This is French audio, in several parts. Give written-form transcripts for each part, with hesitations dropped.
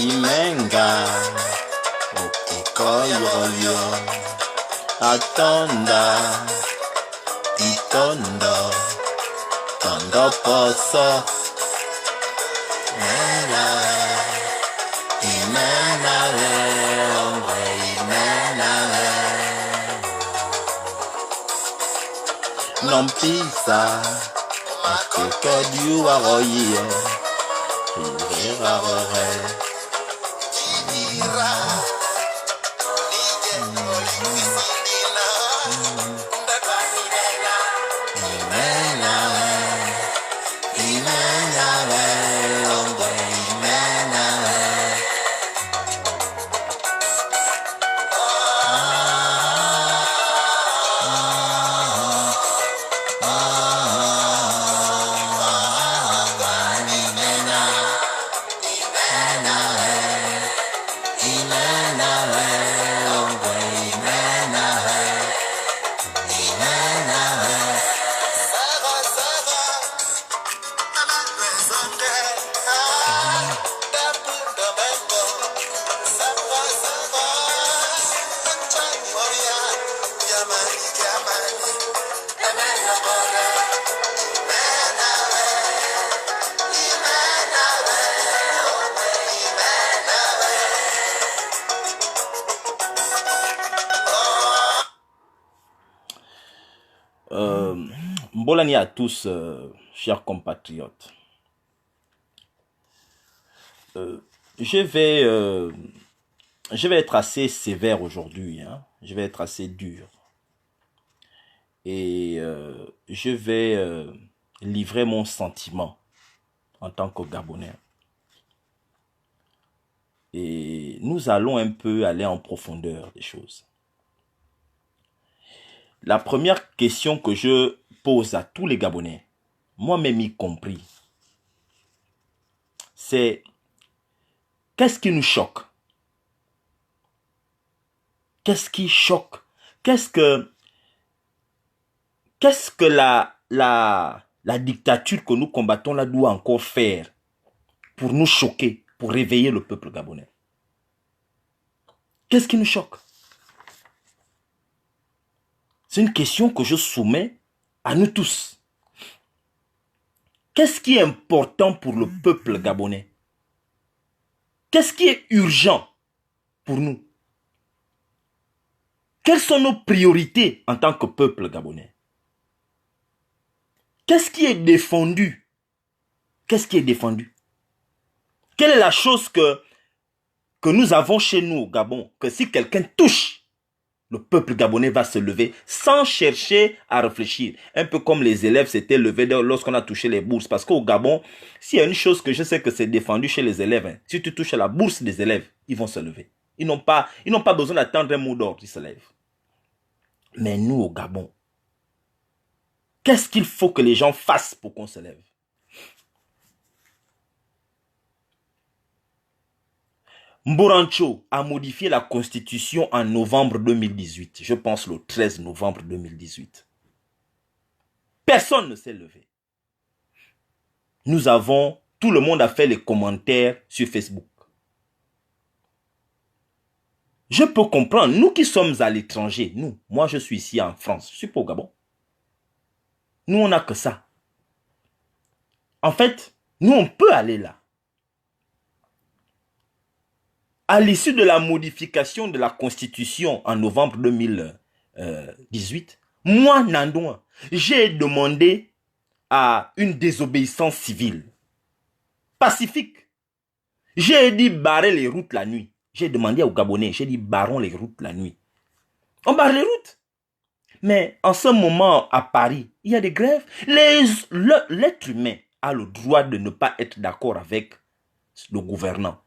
Imenga, okikoyoyo, atonda, itondo, tondo poso, Imenga, Imenale, ongwe Imenale, non pisa, akeke diwa roye, irerare. Mbolani à tous, chers compatriotes. Je vais être assez sévère aujourd'hui, hein. Je vais être assez dur. Et je vais livrer mon sentiment en tant que Gabonais. Et nous allons un peu aller en profondeur des choses. La première question que je pose à tous les Gabonais, moi-même y compris, c'est qu'est-ce qui nous choque? Qu'est-ce qui choque? Qu'est-ce que la dictature que nous combattons là doit encore faire pour nous choquer, pour réveiller le peuple gabonais? Qu'est-ce qui nous choque? C'est une question que je soumets à nous tous. Qu'est-ce qui est important pour le peuple gabonais? Qu'est-ce qui est urgent pour nous? Quelles sont nos priorités en tant que peuple gabonais? Qu'est-ce qui est défendu? Qu'est-ce qui est défendu? Quelle est la chose que nous avons chez nous au Gabon, que si quelqu'un touche, le peuple gabonais va se lever sans chercher à réfléchir. Un peu comme les élèves s'étaient levés lorsqu'on a touché les bourses. Parce qu'au Gabon, s'il y a une chose que je sais que c'est défendu chez les élèves, hein, si tu touches à la bourse des élèves, ils vont se lever. Ils n'ont pas besoin d'attendre un mot d'ordre, ils se lèvent. Mais nous, au Gabon, qu'est-ce qu'il faut que les gens fassent pour qu'on se lève? Mborancho a modifié la constitution en novembre 2018. Je pense le 13 novembre 2018. Personne ne s'est levé. Tout le monde a fait les commentaires sur Facebook. Je peux comprendre, nous qui sommes à l'étranger, moi je suis ici en France, je ne suis pas au Gabon. Nous on n'a que ça. En fait, nous on peut aller là. À l'issue de la modification de la Constitution en novembre 2018, moi, Nandouin, j'ai demandé à une désobéissance civile, pacifique. J'ai dit barrer les routes la nuit. J'ai demandé aux Gabonais, j'ai dit barrons les routes la nuit. On barre les routes. Mais en ce moment, à Paris, il y a des grèves. L'être humain a le droit de ne pas être d'accord avec le gouvernant.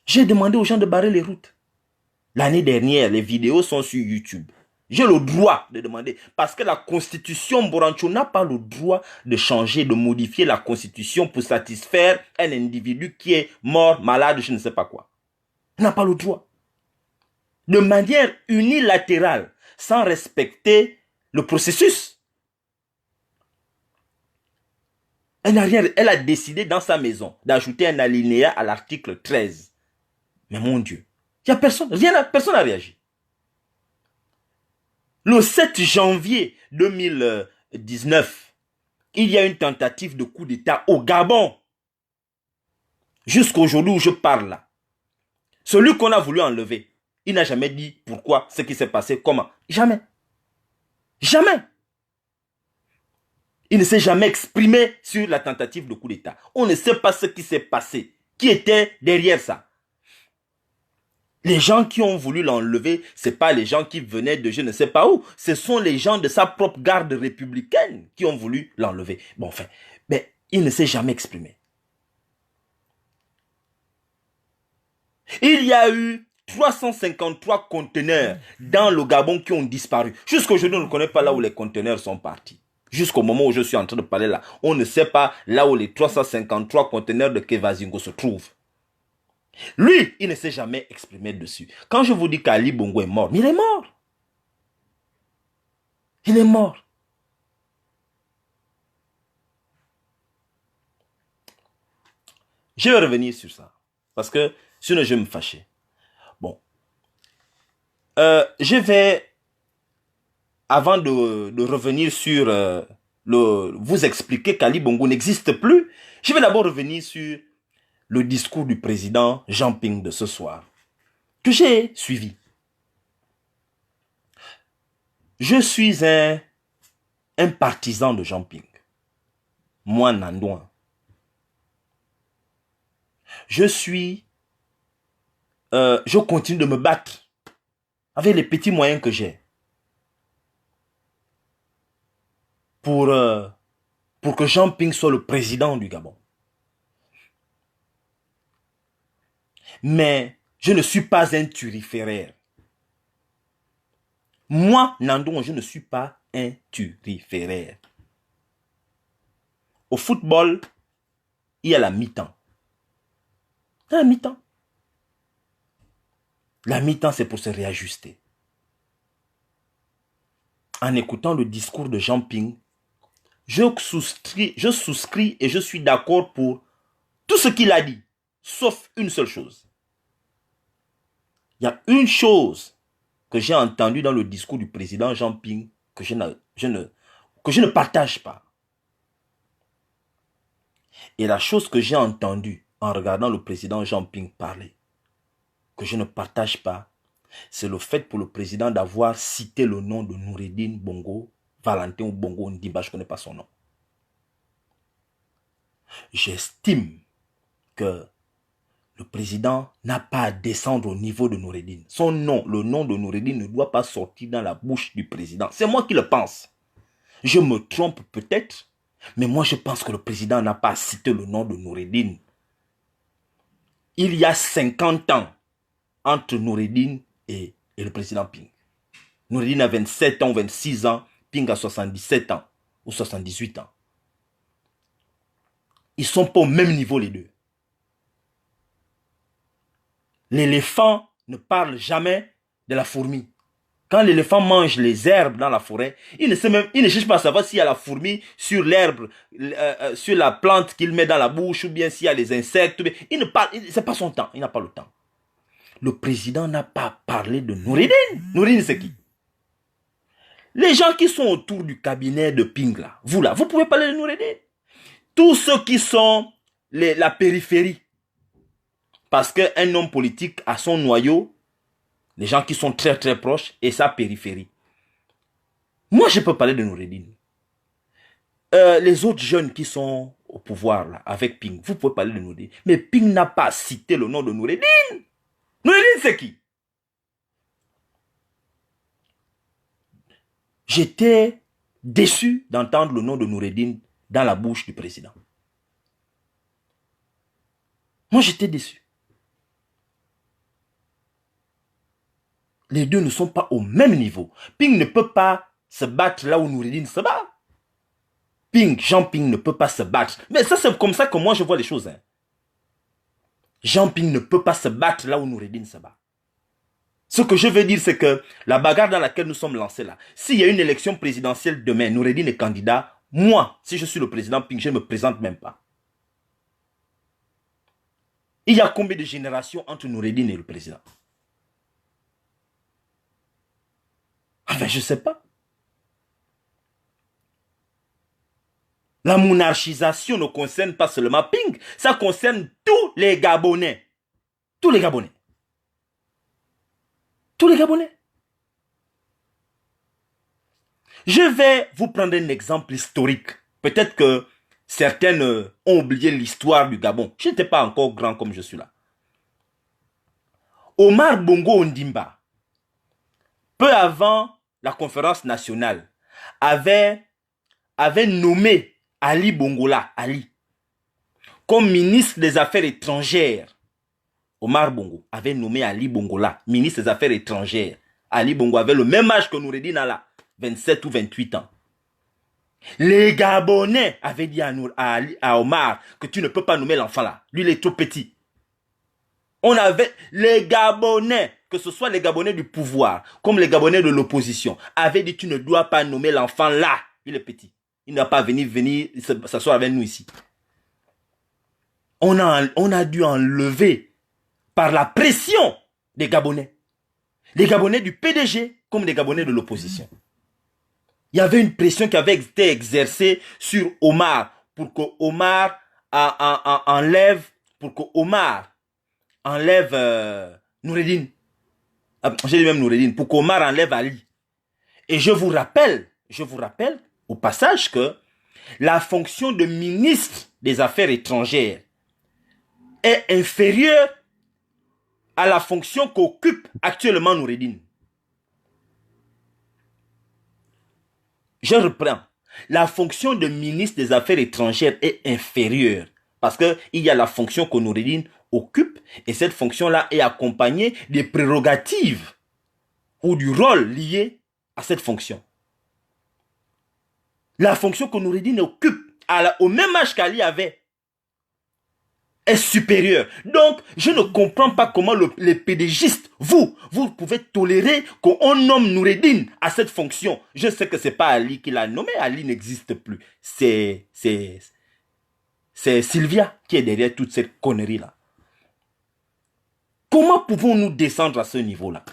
J'ai demandé aux gens de barrer les routes. L'année dernière, les vidéos sont sur YouTube. J'ai le droit de demander. Parce que la constitution Mborancho n'a pas le droit de changer, de modifier la constitution pour satisfaire un individu qui est mort, malade, je ne sais pas quoi. Il n'a pas le droit. De manière unilatérale, sans respecter le processus. Elle n'a rien, elle a décidé dans sa maison d'ajouter un alinéa à l'article 13. Mais mon Dieu, il n'y a personne, personne n'a réagi. Le 7 janvier 2019, il y a une tentative de coup d'État au Gabon. Jusqu'aujourd'hui où je parle là. Celui qu'on a voulu enlever, il n'a jamais dit pourquoi, ce qui s'est passé, comment. Jamais. Jamais. Il ne s'est jamais exprimé sur la tentative de coup d'État. On ne sait pas ce qui s'est passé. Qui était derrière ça? Les gens qui ont voulu l'enlever, ce n'est pas les gens qui venaient de je ne sais pas où. Ce sont les gens de sa propre garde républicaine qui ont voulu l'enlever. Bon, enfin, mais il ne s'est jamais exprimé. Il y a eu 353 conteneurs dans le Gabon qui ont disparu. Jusqu'aujourd'hui, on ne connaît pas là où les conteneurs sont partis. Jusqu'au moment où je suis en train de parler là, on ne sait pas là où les 353 conteneurs de Kevazingo se trouvent. Lui, il ne s'est jamais exprimé dessus. Quand je vous dis qu'Ali Bongo est mort, il est mort. Il est mort. Je vais revenir sur ça. Parce que sinon je vais me fâcher. Bon. Je vais, avant de revenir sur vous expliquer qu'Ali Bongo n'existe plus, je vais d'abord revenir sur le discours du président Jean Ping de ce soir, que j'ai suivi. Je suis un partisan de Jean Ping. Moi, Nandouin. Je continue de me battre avec les petits moyens que j'ai pour que Jean Ping soit le président du Gabon. Mais je ne suis pas un turiféraire. Moi, Nandouin, je ne suis pas un turiféraire. Au football, il y a la mi-temps. La mi-temps. La mi-temps, c'est pour se réajuster. En écoutant le discours de Jean Ping, je souscris et je suis d'accord pour tout ce qu'il a dit, sauf une seule chose. Il y a une chose que j'ai entendue dans le discours du président Jean Ping que je ne partage pas. Et la chose que j'ai entendue en regardant le président Jean Ping parler, que je ne partage pas, c'est le fait pour le président d'avoir cité le nom de Noureddine Bongo, Valentin ou Bongo Ndimba, je ne connais pas son nom. J'estime que le président n'a pas à descendre au niveau de Noureddine. Son nom, le nom de Noureddine ne doit pas sortir dans la bouche du président. C'est moi qui le pense. Je me trompe peut-être, mais moi je pense que le président n'a pas à citer le nom de Noureddine. Il y a 50 ans entre Noureddine et le président Ping. Noureddine a 27 ans, 26 ans, Ping a 77 ans ou 78 ans. Ils ne sont pas au même niveau les deux. L'éléphant ne parle jamais de la fourmi. Quand l'éléphant mange les herbes dans la forêt, il ne cherche pas à savoir s'il y a la fourmi sur l'herbe, sur la plante qu'il met dans la bouche, ou bien s'il y a les insectes. Il ne parle, c'est pas son temps, il n'a pas le temps. Le président n'a pas parlé de Noureddine. Noureddine, c'est qui? Les gens qui sont autour du cabinet de Ping, là, vous pouvez parler de Noureddine. Tous ceux qui sont la périphérie. Parce qu'un homme politique a son noyau, les gens qui sont très très proches, et sa périphérie. Moi, je peux parler de Noureddine. Les autres jeunes qui sont au pouvoir, là, avec Ping, vous pouvez parler de Noureddine. Mais Ping n'a pas cité le nom de Noureddine. Noureddine, c'est qui? J'étais déçu d'entendre le nom de Noureddine dans la bouche du président. Moi, j'étais déçu. Les deux ne sont pas au même niveau. Ping ne peut pas se battre là où Noureddine se bat. Jean Ping ne peut pas se battre. Mais ça, c'est comme ça que moi, je vois les choses. Hein. Jean Ping ne peut pas se battre là où Noureddine se bat. Ce que je veux dire, c'est que la bagarre dans laquelle nous sommes lancés là, s'il y a une élection présidentielle demain, Noureddine est candidat, Moi, si je suis le président Ping, je ne me présente même pas. Il y a combien de générations entre Noureddine et le président? Enfin, je ne sais pas. La monarchisation ne concerne pas seulement Ping, ça concerne tous les Gabonais. Tous les Gabonais. Tous les Gabonais. Je vais vous prendre un exemple historique. Peut-être que certaines ont oublié l'histoire du Gabon. Je n'étais pas encore grand comme je suis là. Omar Bongo Ondimba, peu avant la conférence nationale, avait nommé Ali Bongola, Ali, comme ministre des Affaires étrangères. Omar Bongo avait nommé Ali Bongola, ministre des Affaires étrangères. Ali Bongo avait le même âge que Noureddine Allah, 27 ou 28 ans. Les Gabonais avaient dit à Omar que tu ne peux pas nommer l'enfant là. Lui, il est trop petit. Les Gabonais, que ce soit les Gabonais du pouvoir, comme les Gabonais de l'opposition, avaient dit tu ne dois pas nommer l'enfant là. Il est petit. Il n'a pas venir s'asseoir avec nous ici. On a dû enlever par la pression des Gabonais. Les Gabonais du PDG comme les Gabonais de l'opposition. Il y avait une pression qui avait été exercée sur Omar pour que Omar enlève Noureddine. J'ai dit même Noureddine, pour qu'Omar enlève Ali. Et je vous rappelle au passage que la fonction de ministre des Affaires étrangères est inférieure à la fonction qu'occupe actuellement Noureddine. Je reprends. La fonction de ministre des Affaires étrangères est inférieure parce qu'il y a la fonction que Noureddine occupe et cette fonction-là est accompagnée des prérogatives ou du rôle lié à cette fonction. La fonction que Noureddine occupe au même âge qu'Ali avait est supérieure. Donc, je ne comprends pas comment les pédégistes, vous pouvez tolérer qu'on nomme Noureddine à cette fonction. Je sais que ce n'est pas Ali qui l'a nommé, Ali n'existe plus. C'est Sylvia qui est derrière toute cette connerie-là. Comment pouvons-nous descendre à ce niveau-là?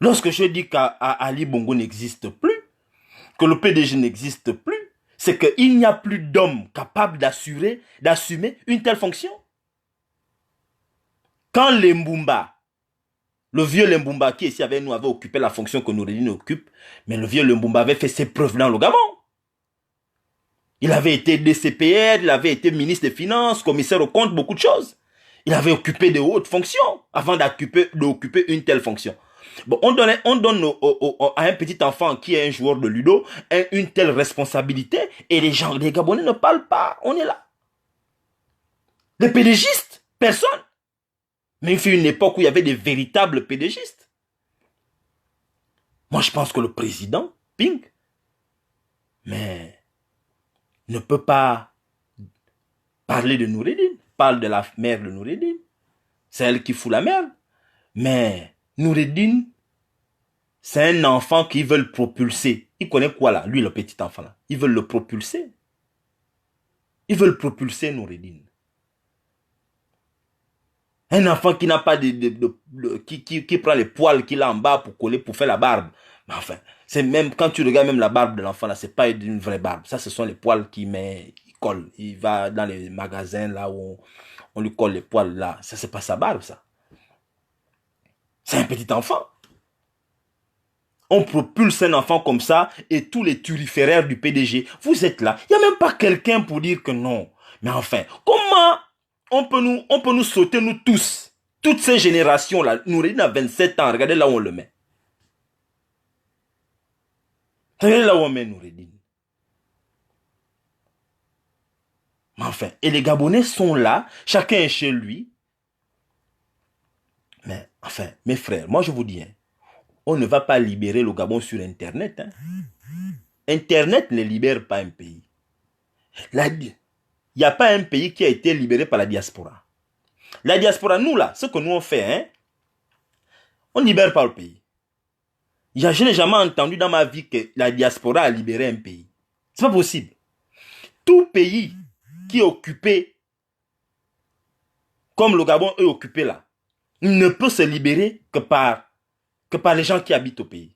Lorsque je dis qu'Ali Bongo n'existe plus, que le PDG n'existe plus, c'est qu'il n'y a plus d'hommes capables d'assumer une telle fonction. Quand Lembumba, le vieux Lembumba qui est ici avec nous, avait occupé la fonction que Noureddine occupe, mais le vieux Lembumba avait fait ses preuves dans le Gabon. Il avait été DCPR, il avait été ministre des Finances, commissaire aux comptes, beaucoup de choses. Il avait occupé de hautes fonctions avant d'occuper une telle fonction. Bon, on donne à un petit enfant qui est un joueur de ludo une telle responsabilité et les Gabonais ne parlent pas. On est là. Les pédégistes, personne. Mais il fut une époque où il y avait des véritables pédégistes. Moi, je pense que le président, Ping, mais ne peut pas parler de Noureddine. Parle de la mère de Noureddine. C'est elle qui fout la merde. Mais Noureddine, c'est un enfant qu'ils veulent propulser. Il connaît quoi là, lui le petit enfant là? Ils veulent le propulser. Ils veulent propulser Noureddine. Un enfant qui n'a pas qui prend les poils qu'il a en bas pour coller, pour faire la barbe. Mais enfin, c'est même quand tu regardes même la barbe de l'enfant là, c'est pas une vraie barbe. Ça, ce sont les poils qu'il met, il colle. Il va dans les magasins là où on lui colle les poils là. Ça, c'est pas sa barbe ça. C'est un petit enfant. On propulse un enfant comme ça et tous les turiféraires du PDG, vous êtes là. Il n'y a même pas quelqu'un pour dire que non. Mais enfin, comment on peut nous sauter, nous tous, toutes ces générations-là? Noureddine a 27 ans, regardez là où on le met. Regardez là où on met Noureddine. Mais enfin, et les Gabonais sont là, chacun est chez lui. Mais enfin, mes frères, moi je vous dis, hein, on ne va pas libérer le Gabon sur Internet. Hein. Internet ne libère pas un pays. Il n'y a pas un pays qui a été libéré par la diaspora. La diaspora, nous là, ce que nous on fait, hein, on ne libère pas le pays. Je n'ai jamais entendu dans ma vie que la diaspora a libéré un pays. C'est pas possible. Tout pays qui est occupé, comme le Gabon est occupé là, ne peut se libérer que par les gens qui habitent au pays.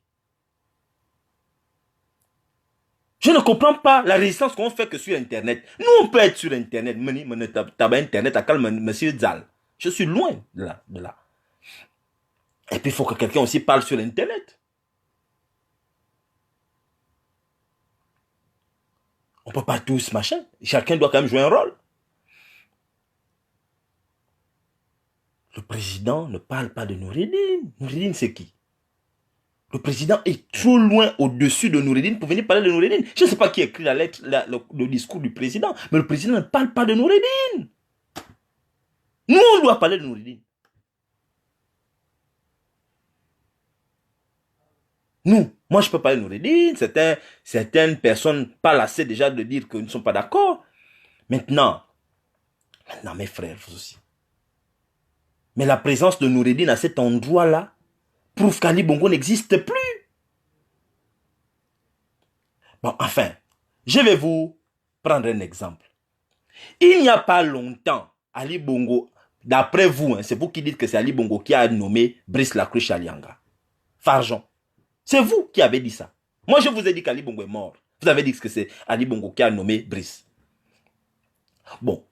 Je ne comprends pas la résistance qu'on fait que sur Internet. Nous, on peut être sur Internet. Internet à calme, monsieur Zal. Je suis loin de là. Et puis, il faut que quelqu'un aussi parle sur Internet. On ne peut pas tous, machin. Chacun doit quand même jouer un rôle. Le président ne parle pas de Noureddine. Noureddine, c'est qui? Le président est trop loin au-dessus de Noureddine pour venir parler de Noureddine. Je ne sais pas qui écrit la lettre, le discours du président, mais le président ne parle pas de Noureddine. Nous, on doit parler de Noureddine. Nous, moi, je peux parler de Noureddine. Certaines personnes parlent assez déjà de dire qu'ils ne sont pas d'accord. Maintenant, mes frères, vous aussi. Mais la présence de Noureddine à cet endroit-là prouve qu'Ali Bongo n'existe plus. Bon, enfin, je vais vous prendre un exemple. Il n'y a pas longtemps, Ali Bongo, d'après vous, c'est vous qui dites que c'est Ali Bongo qui a nommé Brice Lacroix Alianga. Farjon. C'est vous qui avez dit ça. Moi, je vous ai dit qu'Ali Bongo est mort. Vous avez dit que c'est Ali Bongo qui a nommé Brice. Bon.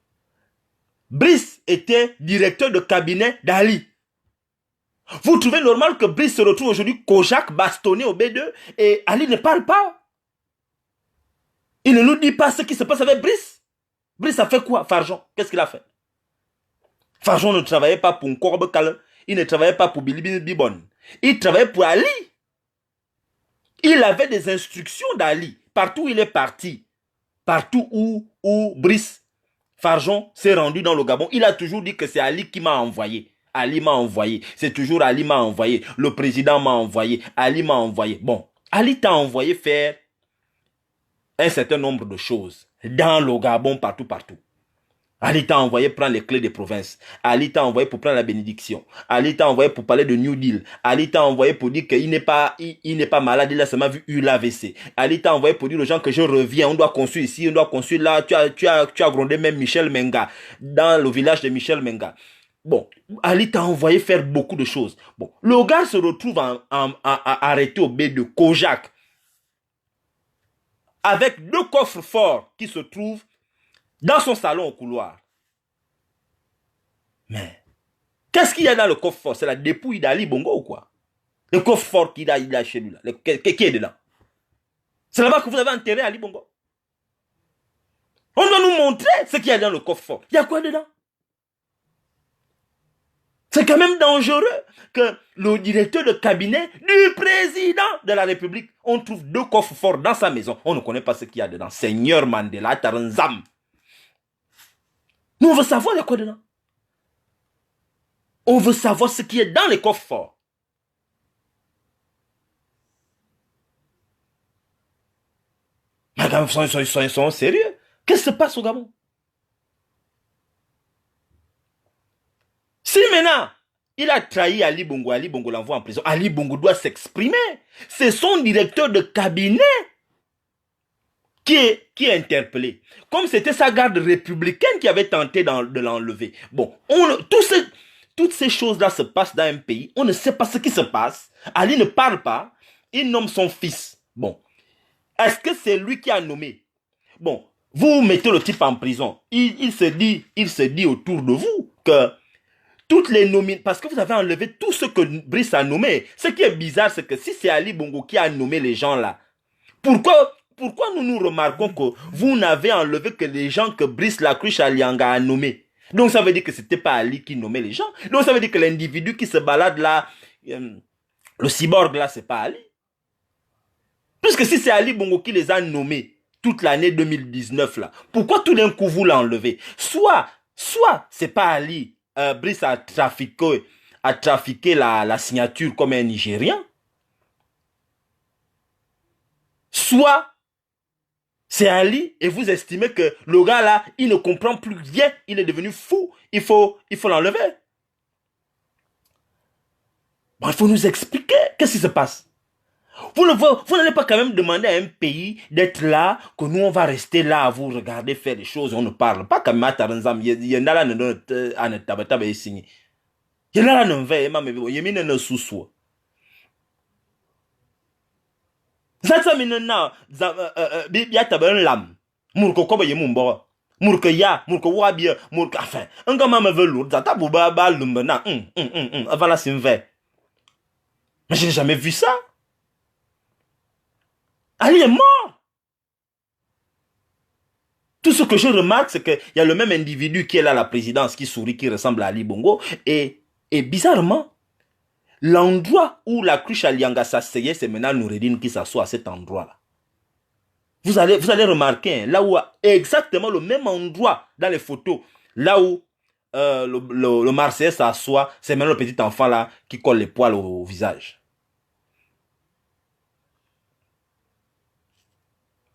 Brice était directeur de cabinet d'Ali. Vous trouvez normal que Brice se retrouve aujourd'hui Kojak, bastonné au B2 et Ali ne parle pas? Il ne nous dit pas ce qui se passe avec Brice. Brice a fait quoi, Farjon? Qu'est-ce qu'il a fait? Farjon ne travaillait pas pour Nkorbe Kale. Il ne travaillait pas pour Bilibili Bibon. Il travaillait pour Ali. Il avait des instructions d'Ali. Partout où il est parti, partout où Brice Farjon s'est rendu dans le Gabon, il a toujours dit que c'est Ali qui m'a envoyé. Ali m'a envoyé. C'est toujours Ali m'a envoyé. Le président m'a envoyé. Ali m'a envoyé. Bon, Ali t'a envoyé faire un certain nombre de choses dans le Gabon, partout. Ali t'a envoyé prendre les clés des provinces. Ali t'a envoyé pour prendre la bénédiction. Ali t'a envoyé pour parler de New Deal. Ali t'a envoyé pour dire qu'il n'est pas malade, il a seulement eu l'AVC. Ali t'a envoyé pour dire aux gens que je reviens, on doit construire ici, on doit construire là. Tu as grondé même Michel Menga, dans le village de Michel Menga. Bon, Ali t'a envoyé faire beaucoup de choses. Bon, le gars se retrouve arrêté au baie de Kojak avec 2 coffres forts qui se trouvent dans son salon au couloir. Mais, qu'est-ce qu'il y a dans le coffre fort? C'est la dépouille d'Ali Bongo ou quoi? Le coffre fort qu'il a chez lui là. Qui est dedans? C'est là-bas que vous avez enterré Ali Bongo. On doit nous montrer ce qu'il y a dans le coffre fort. Il y a quoi dedans? C'est quand même dangereux que le directeur de cabinet du président de la République, on trouve 2 coffres forts dans sa maison. On ne connaît pas ce qu'il y a dedans. Seigneur Mandela, Taranzam. Nous, on veut savoir il y a quoi dedans. On veut savoir ce qui est dans les coffres forts. Mais quand même, ils sont sérieux. Qu'est-ce qui se passe au Gabon? Si maintenant, il a trahi Ali Bongo l'envoie en prison, Ali Bongo doit s'exprimer. C'est son directeur de cabinet qui est interpellé. Comme c'était sa garde républicaine qui avait tenté de l'enlever. Bon, toutes ces choses-là se passent dans un pays. On ne sait pas ce qui se passe. Ali ne parle pas. Il nomme son fils. Bon, est-ce que c'est lui qui a nommé? Bon, vous mettez le type en prison. Il se dit autour de vous que toutes les nominations, parce que vous avez enlevé tout ce que Brice a nommé. Ce qui est bizarre, c'est que si c'est Ali Bongo qui a nommé les gens là, pourquoi nous remarquons que vous n'avez enlevé que les gens que Brice Lacroix Alianga a nommés? Donc ça veut dire que c'était pas Ali qui nommait les gens. Donc ça veut dire que l'individu qui se balade là, le cyborg là, c'est pas Ali. Puisque si c'est Ali Bongo qui les a nommés toute l'année 2019 là, pourquoi tout d'un coup vous l'enlevez? Soit c'est pas Ali. Brice a trafiqué la signature comme un Nigérien. Soit c'est Ali et vous estimez que le gars là, il ne comprend plus rien, il est devenu fou, il faut l'enlever. Bon, il faut nous expliquer qu'est-ce qui se passe. Vous n'allez pas quand même demander à un pays d'être là, que nous on va rester là à vous regarder faire des choses, on ne parle pas comme Mataranzam, il y en a là, ne signé. Il y en a là, ne veille, il y a ne sous-soi. Ça, maintenant, il y a un lam. Mourko koba yemumbo. Mourko ya, mourko wabia, mourko, enfin, un gars m'a veut lourd, zata bouba ba lumbena, voilà, c'est un verre. Mais je n'ai jamais vu ça. Ali est mort. Tout ce que je remarque, c'est qu'il y a le même individu qui est là à la présidence, qui sourit, qui ressemble à Ali Bongo. Et bizarrement, l'endroit où la cruche Alianga s'asseyait, c'est maintenant Noureddin qui s'assoit à cet endroit-là. Vous allez remarquer, hein, là où exactement le même endroit dans les photos, là où le Marseillais s'assoit, c'est maintenant le petit enfant là qui colle les poils au visage.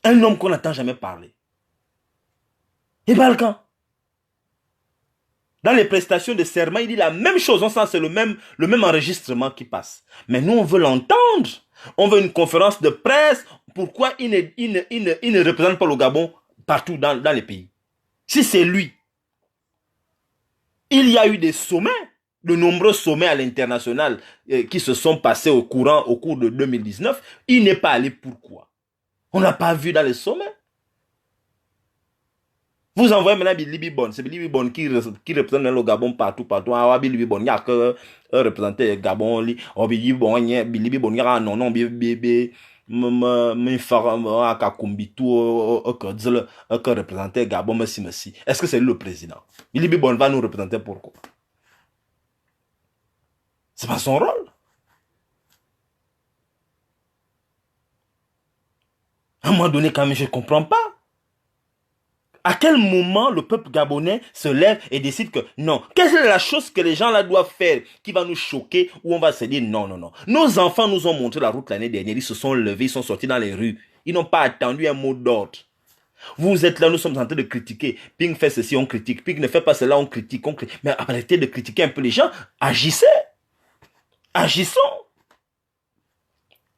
Un homme qu'on n'entend jamais parler. Et Balkan. Dans les prestations de serment, il dit la même chose. On sent c'est le même enregistrement qui passe. Mais nous, on veut l'entendre. On veut une conférence de presse. Pourquoi il ne représente pas le Gabon partout dans les pays? Si c'est lui, il y a eu des sommets, de nombreux sommets à l'international qui se sont passés au cours de 2019. Il n'est pas allé. Pourquoi? On n'a pas vu dans les sommets. Vous envoyez maintenant Bilibi Bon, c'est Bilibi Bon qui représente le Gabon partout. Ah, Bilibi Bon, il n'y a que représenter le Gabon. Bilibi Bon, il y a non, bébé, que représenter Gabon, merci. Est-ce que c'est lui le président? Bilibi Bon va nous représenter pourquoi? C'est pas son rôle. À un moment donné, quand même, je ne comprends pas. À quel moment le peuple gabonais se lève et décide que non, quelle est la chose que les gens là doivent faire qui va nous choquer, où on va se dire non. Nos enfants nous ont montré la route l'année dernière, ils se sont levés, ils sont sortis dans les rues. Ils n'ont pas attendu un mot d'ordre. Vous êtes là, nous sommes en train de critiquer. Ping fait ceci, on critique. Ping ne fait pas cela, on critique. Mais arrêtez de critiquer un peu les gens. Agissez. Agissons.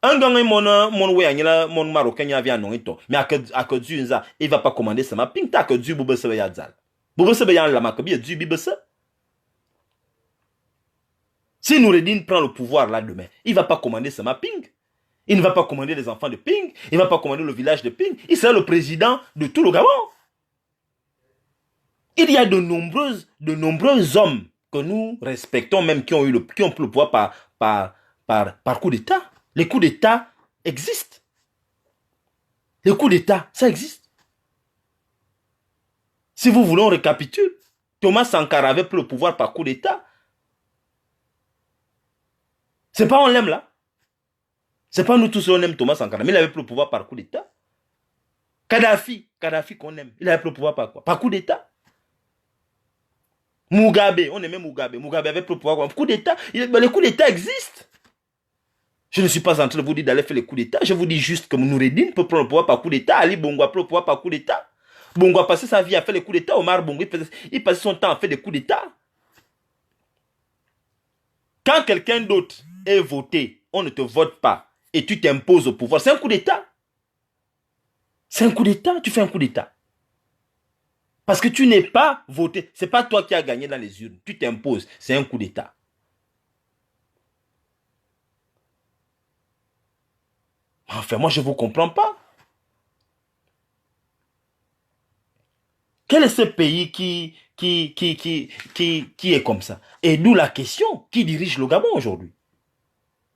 Un gars, mon marocain, il vient non mais à que Dieu, il va pas commander ça. Mais ping, t'as que Dieu, boube se veille zal. Boube se veille la macabi, Dieu, bibe se. Si Noureddin prend le pouvoir là demain, il va pas commander ça. Mais ping. Il ne va pas commander les enfants de Ping. Il ne va pas commander le village de Ping. Il sera le président de tout le Gabon. Il y a de nombreux hommes que nous respectons, même qui ont pu le pouvoir par coup d'État. Les coups d'État existent. Les coups d'État, ça existe. Si vous voulez, on récapitule. Thomas Sankara avait pris le pouvoir par coup d'État. C'est pas on l'aime là. C'est pas nous tous on aime Thomas Sankara, mais il avait pris le pouvoir par coup d'État. Kadhafi qu'on aime, il avait pris le pouvoir par quoi? Par coup d'État. Mugabe, on aimait Mugabe. Mugabe avait pris le pouvoir par coup d'État. Les coups d'État existent. Je ne suis pas en train de vous dire d'aller faire les coups d'État. Je vous dis juste que Noureddin peut prendre le pouvoir par coup d'État. Ali Bongo a pris le pouvoir par coup d'État. Bongo a passé sa vie à faire les coups d'État. Omar Bongo, il passait son temps à faire des coups d'État. Quand quelqu'un d'autre est voté, on ne te vote pas et tu t'imposes au pouvoir, c'est un coup d'État. C'est un coup d'État, tu fais un coup d'État. Parce que tu n'es pas voté. Ce n'est pas toi qui as gagné dans les urnes. Tu t'imposes, c'est un coup d'État. Enfin, moi, je ne vous comprends pas. Quel est ce pays qui est comme ça? Et d'où la question, qui dirige le Gabon aujourd'hui?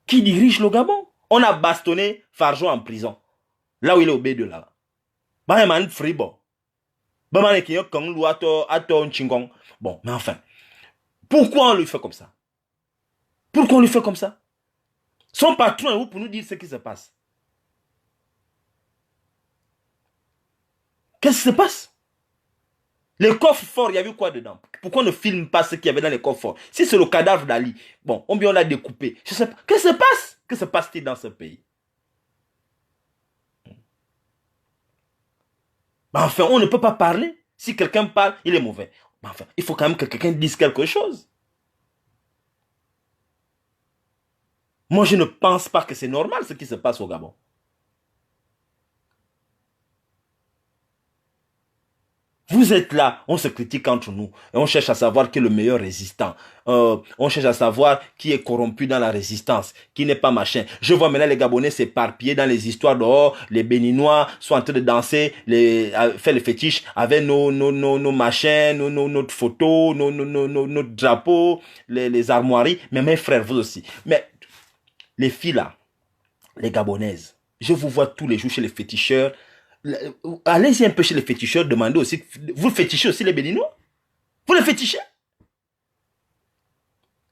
Qui dirige le Gabon? On a bastonné Farjo en prison. Là où il est au B de là. Bah, fribo. Bon, mais enfin, pourquoi on lui fait comme ça? Pourquoi on lui fait comme ça? Son patron est où pour nous dire ce qui se passe? Qu'est-ce qui se passe? Les coffres forts, il y avait quoi dedans? Pourquoi on ne filme pas ce qu'il y avait dans les coffres forts? Si c'est le cadavre d'Ali, bon, on l'a découpé. Je sais pas. Qu'est-ce qui se passe? Que se passe-t-il dans ce pays? Ben enfin, on ne peut pas parler. Si quelqu'un parle, il est mauvais. Ben enfin, il faut quand même que quelqu'un dise quelque chose. Moi, je ne pense pas que c'est normal ce qui se passe au Gabon. Vous êtes là, on se critique entre nous et on cherche à savoir qui est le meilleur résistant. On cherche à savoir qui est corrompu dans la résistance, qui n'est pas machin. Je vois maintenant les Gabonais s'éparpiller dans les histoires dehors. Les Béninois sont en train de danser, faire les fétiches avec nos machins, notre photo, nos drapeaux, les armoiries. Mais mes frères, vous aussi. Mais les filles là, les Gabonaises, je vous vois tous les jours chez les féticheurs. Allez-y un peu chez les féticheurs, demandez aussi. Vous fétichez aussi les Béninois? Vous les fétichez?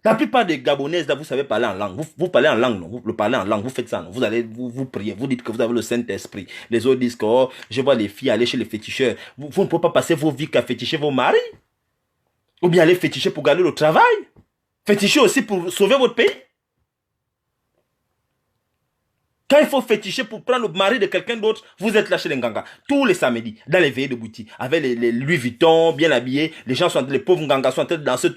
La plupart des Gabonaises, là, vous savez parler en langue. Vous parlez en langue, non? Vous parlez en langue, vous faites ça, non? Vous allez, vous priez, vous dites que vous avez le Saint-Esprit. Les autres disent que, oh, je vois les filles aller chez les féticheurs. Vous ne pouvez pas passer vos vies qu'à féticher vos maris. Ou bien aller féticher pour garder le travail. Féticher aussi pour sauver votre pays. Quand il faut féticher pour prendre le mari de quelqu'un d'autre, vous êtes là chez les Nganga. Tous les samedis, dans les veillées de boutique, avec les Louis Vuitton, bien habillés, les gens sont, les pauvres Nganga sont en train de danser,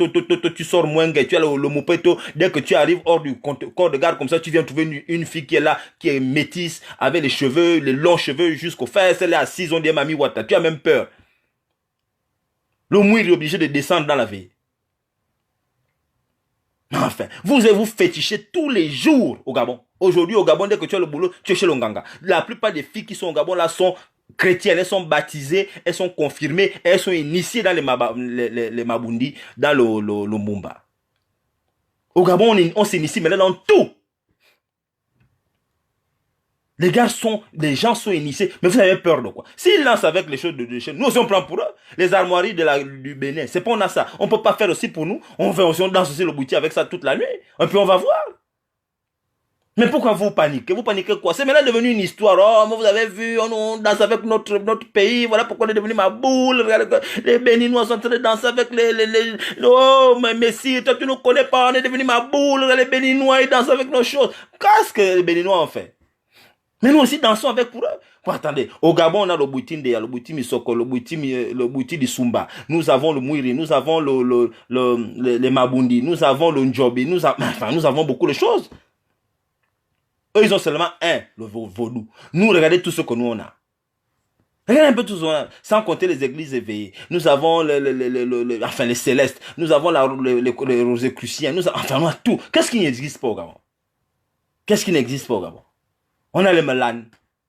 tu sors moins, tu as le moupeto, dès que tu arrives hors du corps de garde comme ça, tu viens trouver une fille qui est là, qui est métisse, avec les cheveux, les longs cheveux jusqu'aux fesses, elle est assise, on dit Mami Wata, tu as même peur. Le mourir est obligé de descendre dans la veille. Enfin, vous fétichez tous les jours au Gabon. Aujourd'hui, au Gabon, dès que tu as le boulot, tu es chez le Nganga. La plupart des filles qui sont au Gabon, là, sont chrétiennes. Elles sont baptisées, elles sont confirmées, elles sont initiées dans les Mabundi, dans le Mumba. Au Gabon, on s'initie maintenant dans tout. Les gens sont initiés. Mais vous avez peur de quoi? S'ils lancent avec les choses de chez nous, aussi on prend pour eux. Les armoiries du Bénin, c'est pas on a ça. On peut pas faire aussi pour nous. On fait aussi, on danse aussi le boutique avec ça toute la nuit. Et puis on va voir. Mais pourquoi vous paniquez? Vous paniquez quoi? C'est maintenant devenu une histoire. Oh, mais vous avez vu, on danse avec notre pays. Voilà pourquoi on est devenu ma boule. Regardez, les Béninois sont en train de danser avec oh, mais si, toi tu ne connais pas, on est devenu ma boule. Les Béninois, ils dansent avec nos choses. Qu'est-ce que les Béninois ont fait? Mais nous aussi dansons avec pour eux. Bon, attendez, au Gabon, on a le Boutin le Boutin Misoko, le Boutin du Sumba. Nous avons le Mouiri, nous avons les Mabundi, nous avons le Njobi, nous avons beaucoup de choses. Eux, ils ont seulement le vaudou. Nous, regardez tout ce que nous, on a. Regardez un peu tout ce qu'on a. Sans compter les églises éveillées. Nous avons les célestes. Nous avons les rosicruciens. On a tout. Qu'est-ce qui n'existe pas au Gabon? Qu'est-ce qui n'existe pas au Gabon? On a les Melan,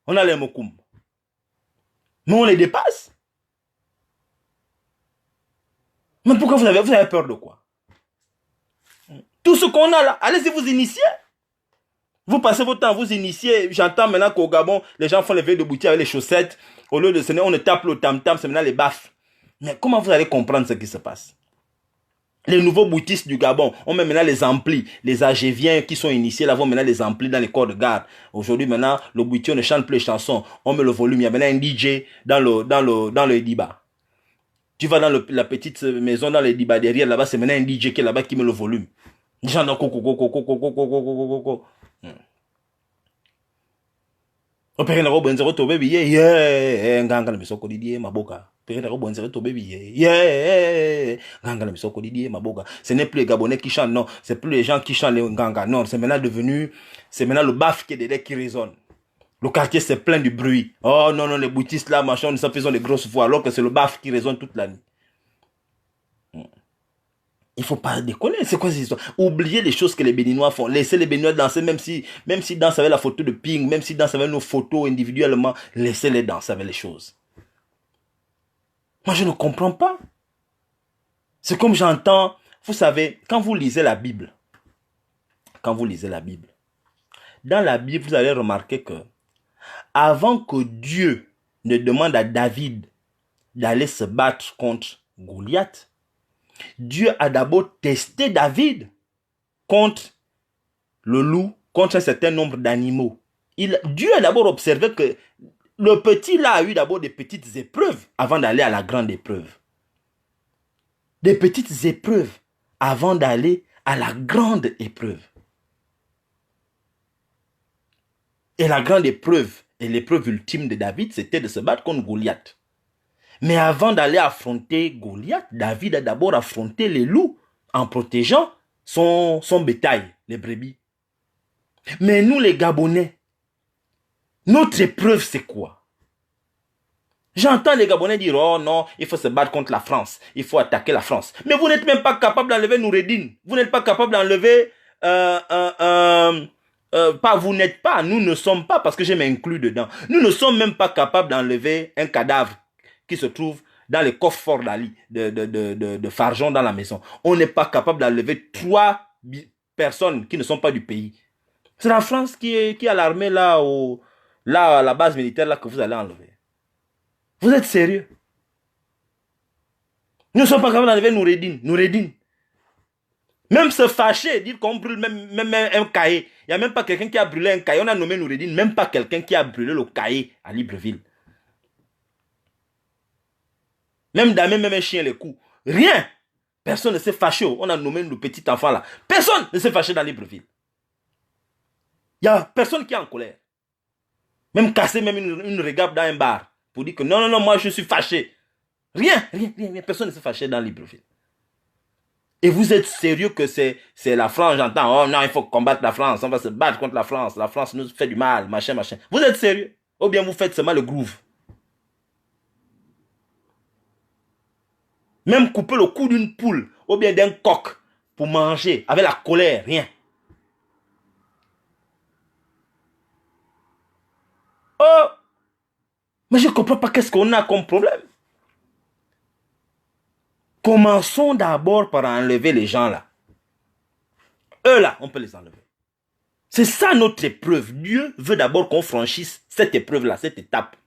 on a les Mokoum. Mais on les dépasse. Mais pourquoi vous avez peur de quoi? Tout ce qu'on a là, allez-y vous initier. Vous passez votre temps à vous initier. J'entends maintenant qu'au Gabon, les gens font les veilles de boutique avec les chaussettes. Au lieu de sonner, on ne tape le tam-tam, c'est maintenant les baffes. Mais comment vous allez comprendre ce qui se passe? Les nouveaux boutistes du Gabon, on met maintenant les amplis. Les Agéviens qui sont initiés là vont maintenant les amplis dans les corps de garde. Aujourd'hui maintenant, le boutier ne chante plus les chansons. On met le volume. Il y a maintenant un DJ dans le Diba. Tu vas dans la petite maison dans le Diba derrière là-bas, c'est maintenant un DJ qui est là-bas qui met le volume. Les gens dans coco. Opéré na robonzero to baby yeah nganga na misoko didie maboka. Opéré na robonzero to baby yeah nganga na misoko didie maboka. Ce n'est plus les Gabonais qui chantent, non, c'est plus les gens qui chantent les nganga, non, c'est maintenant le baf qui est derrière qui résonne. Le quartier c'est plein de bruit. Oh non, les boutistes là machin, nous faisons des grosses voix alors que c'est le baf qui résonne toute la nuit. Il faut pas déconner, c'est quoi cette histoire? Oubliez les choses que les Béninois font. Laissez les Béninois danser, même si dansent avec la photo de Ping, même si dansent avec nos photos individuellement, laissez-les danser avec les choses. Moi, je ne comprends pas. C'est comme j'entends, vous savez, quand vous lisez la Bible, dans la Bible, vous allez remarquer que avant que Dieu ne demande à David d'aller se battre contre Goliath, Dieu a d'abord testé David contre le loup, contre un certain nombre d'animaux. Dieu a d'abord observé que le petit là a eu d'abord des petites épreuves avant d'aller à la grande épreuve. Des petites épreuves avant d'aller à la grande épreuve. Et la grande épreuve, et l'épreuve ultime de David, c'était de se battre contre Goliath. Mais avant d'aller affronter Goliath, David a d'abord affronté les loups en protégeant son bétail, les brebis. Mais nous, les Gabonais, notre épreuve, c'est quoi? J'entends les Gabonais dire, oh non, il faut se battre contre la France. Il faut attaquer la France. Mais vous n'êtes même pas capable d'enlever Noureddin. Vous n'êtes pas capable d'enlever... pas vous n'êtes pas, nous ne sommes pas, parce que je m'inclus dedans. Nous ne sommes même pas capables d'enlever un cadavre qui se trouve dans les coffres forts d'Ali, de Farjon dans la maison. On n'est pas capable d'enlever 3 personnes qui ne sont pas du pays. C'est la France qui a l'armée là, là, à la base militaire là que vous allez enlever. Vous êtes sérieux? Nous ne sommes pas capables d'enlever Noureddin. Même se fâcher, dire qu'on brûle même un cahier. Il n'y a même pas quelqu'un qui a brûlé un cahier. On a nommé Noureddin, même pas quelqu'un qui a brûlé le cahier à Libreville. Même Damé, même un chien les coups. Rien. Personne ne s'est fâché. On a nommé le petit enfant là. Personne ne s'est fâché dans Libreville. Il n'y a personne qui est en colère. Même casser même une régape dans un bar. Pour dire que non, moi je suis fâché. Rien. Personne ne s'est fâché dans Libreville. Et vous êtes sérieux que c'est la France, j'entends, oh non, il faut combattre la France, on va se battre contre la France nous fait du mal, machin. Vous êtes sérieux? Ou bien vous faites seulement le groove? Même couper le cou d'une poule, ou bien d'un coq, pour manger, avec la colère, rien. Oh! Mais je ne comprends pas qu'est-ce qu'on a comme problème. Commençons d'abord par enlever les gens là. Eux là, on peut les enlever. C'est ça notre épreuve. Dieu veut d'abord qu'on franchisse cette épreuve-là, cette étape.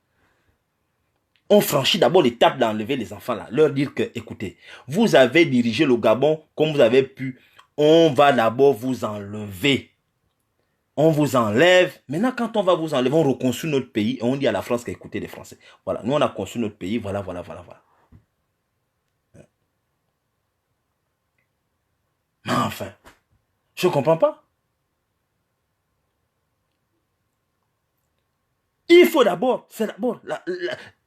On franchit d'abord l'étape d'enlever les enfants là. Leur dire que, écoutez, vous avez dirigé le Gabon comme vous avez pu. On va d'abord vous enlever. On vous enlève. Maintenant, quand on va vous enlever, on reconstruit notre pays et on dit à la France qu'écoutez les Français. Voilà, nous on a construit notre pays, voilà. Mais enfin, je ne comprends pas. Il faut d'abord,